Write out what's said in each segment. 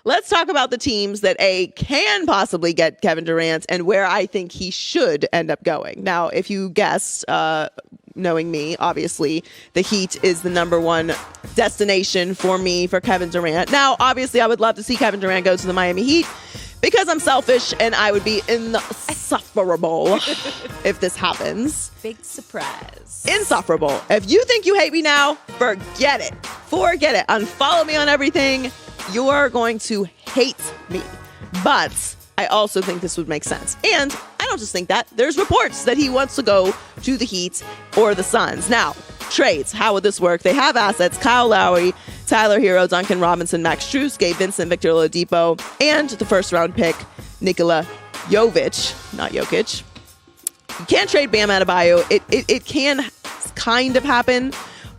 Let's talk about the teams that can possibly get Kevin Durant and where I think he should end up going. Now, if you guessed, knowing me, obviously, the Heat is the number one destination for me for Kevin Durant. Now, obviously, I would love to see Kevin Durant go to the Miami Heat because I'm selfish and I would be insufferable if this happens. Big surprise. Insufferable. If you think you hate me now, forget it. Forget it. Unfollow me on everything. You are going to hate me. But I also think this would make sense. And I don't just think that. There's reports that he wants to go to the Heat or the Suns. Now, trades. How would this work? They have assets. Kyle Lowry, Tyler Hero, Duncan Robinson, Max Strus, Gabe Vincent, Victor Oladipo, and the first-round pick, Nikola Jovic. Not Jokic. You can't trade Bam Adebayo. It can kind of happen.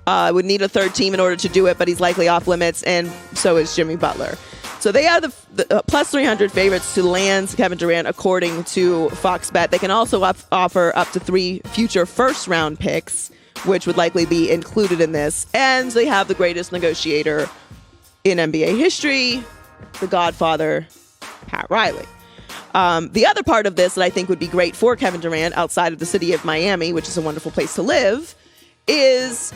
Would need a third team in order to do it, but he's likely off limits, and so is Jimmy Butler. So they are the plus 300 favorites to land Kevin Durant, according to Fox Bet. They can also offer up to 3 future first-round picks, which would likely be included in this. And they have the greatest negotiator in NBA history, the Godfather, Pat Riley. The other part of this that I think would be great for Kevin Durant outside of the city of Miami, which is a wonderful place to live, is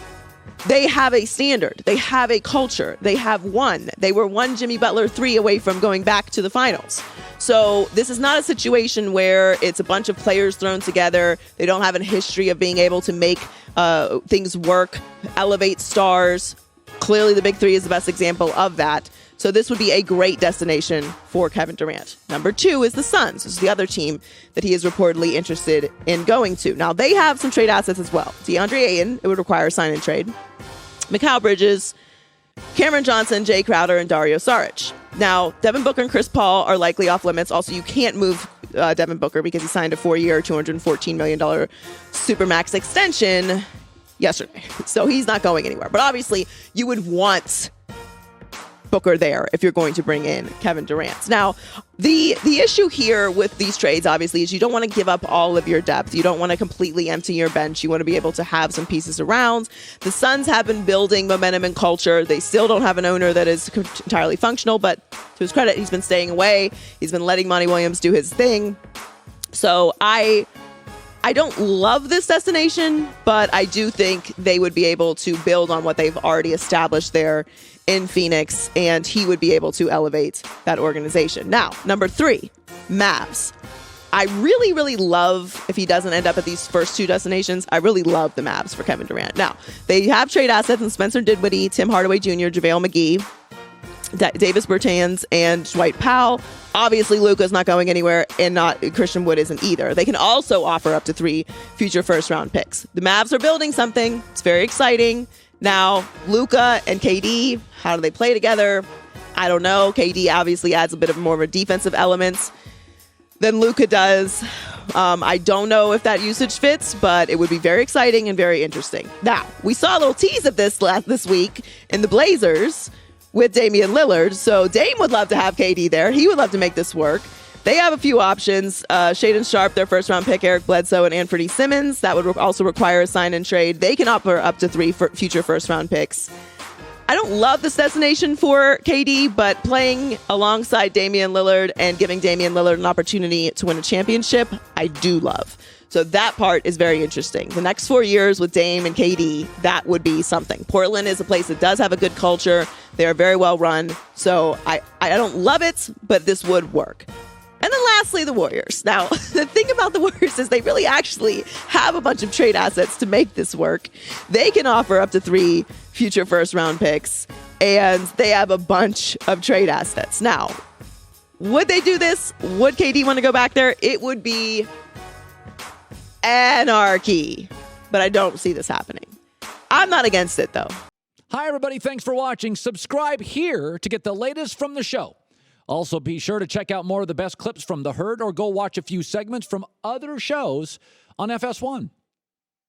they have a standard. They have a culture. They have won. They were one Jimmy Butler 3 away from going back to the finals. So this is not a situation where it's a bunch of players thrown together. They don't have a history of being able to make things work, elevate stars. Clearly, the Big Three is the best example of that. So this would be a great destination for Kevin Durant. Number 2 is the Suns. This is the other team that he is reportedly interested in going to. Now, they have some trade assets as well. DeAndre Ayton, it would require a sign and trade. Mikal Bridges, Cameron Johnson, Jay Crowder, and Dario Saric. Now, Devin Booker and Chris Paul are likely off limits. Also, you can't move Devin Booker because he signed a 4-year, $214 million Supermax extension yesterday. So he's not going anywhere. But obviously, you would want Booker there if you're going to bring in Kevin Durant. Now, the issue here with these trades, obviously, is you don't want to give up all of your depth. You don't want to completely empty your bench. You want to be able to have some pieces around. The Suns have been building momentum and culture. They still don't have an owner that is entirely functional, but to his credit, he's been staying away. He's been letting Monty Williams do his thing. So I don't love this destination, but I do think they would be able to build on what they've already established there in Phoenix, and he would be able to elevate that organization. Now, number 3, Mavs. I really, really love, if he doesn't end up at these first 2 destinations, I really love the Mavs for Kevin Durant. Now, they have trade assets in Spencer Dinwiddie, Tim Hardaway Jr., JaVale McGee, Davis Bertans, and Dwight Powell. Obviously, Luka's not going anywhere, and Christian Wood isn't either. They can also offer up to 3 future first-round picks. The Mavs are building something. It's very exciting. Now, Luka and KD, how do they play together? I don't know. KD obviously adds a bit of more of a defensive elements than Luka does. I don't know if that usage fits, but it would be very exciting and very interesting. Now, we saw a little tease of this week in the Blazers with Damian Lillard. So Dame would love to have KD there. He would love to make this work. They have a few options. Shaedon Sharpe, their first-round pick, Eric Bledsoe, and Anthony Simmons. That would also require a sign and trade. They can offer up to 3 future first-round picks. I don't love this destination for KD, but playing alongside Damian Lillard and giving Damian Lillard an opportunity to win a championship, I do love. So that part is very interesting. The next 4 years with Dame and KD, that would be something. Portland is a place that does have a good culture. They are very well run. So I don't love it, but this would work. And then lastly, the Warriors. Now, the thing about the Warriors is they really actually have a bunch of trade assets to make this work. They can offer up to 3 future first-round picks, and they have a bunch of trade assets. Now, would they do this? Would KD want to go back there? It would be anarchy, but I don't see this happening. I'm not against it, though. Hi, everybody. Thanks for watching. Subscribe here to get the latest from the show. Also, be sure to check out more of the best clips from The Herd or go watch a few segments from other shows on FS1.